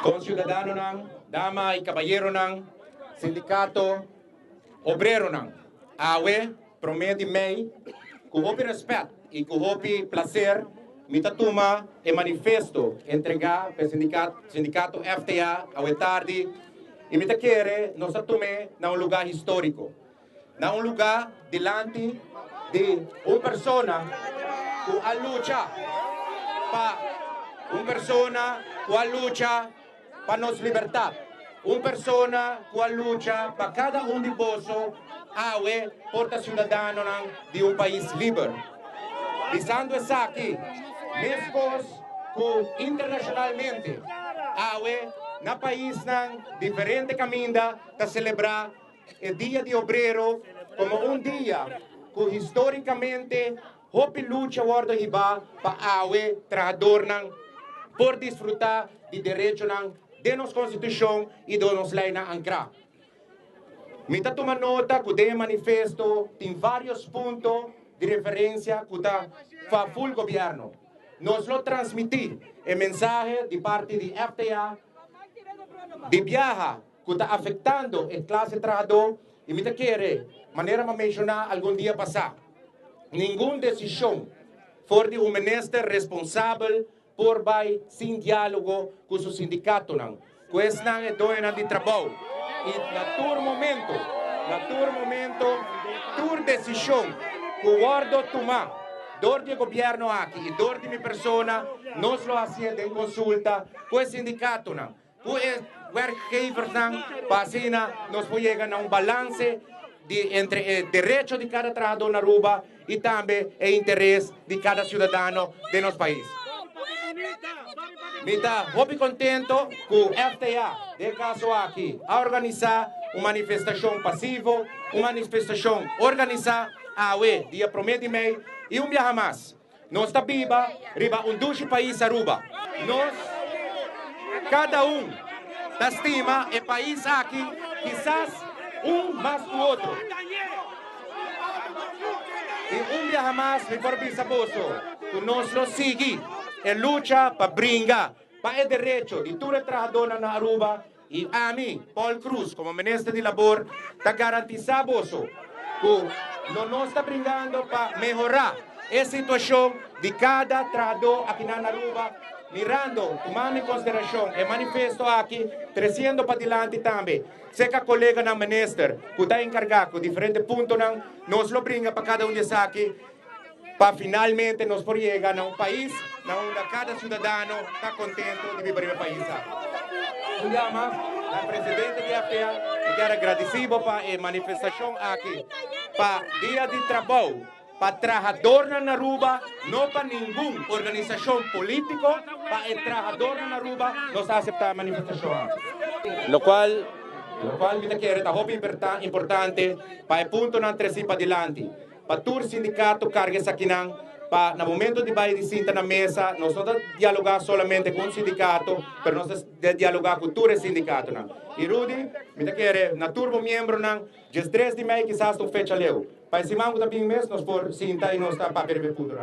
Consiudadano ng, dama y caballero ng, sindikato, obrero ng, awe, promedi mei, kuhopi respect e kuhopi placer, mitatuma e manifesto entregar para sindicato FTA awe tarde, e mitakere nos atume na lugar histórico, na lugar delante de persona que a lucha pa persona que a lucha para nos libertad, persona que a lucha para cada de boso awe porta ciudadano de país libre. Visando essa aqui, mesmos que internacionalmente awe na país ng diferente caminda para celebrar o Dia de Obrero como dia que historicamente hopi lucha wardo hiba pa awe trabajador ng por disfrutar de direito ng de nos constituição e de nos lei na ancra. Mita toma nota que de manifesto tem vários pontos de referência que está fa full governo. Nos lo transmitir el mensaje de parte de FTA de viaja que está afectando a classe trabajador e me quiere maneira de mencionar algum dia passar. Nenhuma decisão for de ministro responsável por vai sem diálogo com o sindicato não. Questão é doena de trabalho e na tur momento, tur decisão que o guardo tomar dor de governo aqui e dor de minha persona, nós lo hacemos em consulta com o sindicato não. Com os workgevers não, para assim nós podemos chegar a balance entre o direito de cada trabalhador na Aruba e também o interesse de cada cidadão de nosso país. Me está muito contento que o FTA, de caso aqui, a organizar uma manifestação passiva, uma manifestação organizada, dia promete mei, e viaja mais. Nós está viva, riba 12 países Aruba. Nós, cada da estima, o país aqui, quizás mais que o outro. E viaja mais, me por bisaboso, que nós lo sigue. E lucha para brincar para o direito de toda trabajadora na Aruba e a mim, Paul Cruz, como ministro de Labor, está garantizando que não está brincando para melhorar a situação de cada trabajador aqui na Aruba, mirando, tomando em consideração o manifesto aqui, trazendo para diante também. Se que a colega na ministro, que está encarregado de diferentes pontos, nós lo brinca para cada de aqui, para finalmente nos por chegar a país onde cada cidadão está contente de viver no país. Um dia mais, a presidente de FTA quer agradecer para a manifestação aqui, para dia de trabalho, para trabajador na Aruba, não para nenhuma organização política, para o trabajador na Aruba, nós aceitamos a manifestação. Lo qual me quer é importante para o ponto não trazer para adiante. Para o sindicato carga essa aqui para no momento de vai de cinta na mesa, nós não dialogar somente com o sindicato, mas nós dialogar com todo o sindicato. E Rudy, me quer na turbo membro não, just 3 de maio quizás tu fecha leu. Para esse mango também mesmo nós por cinta e nós está para perder futuro.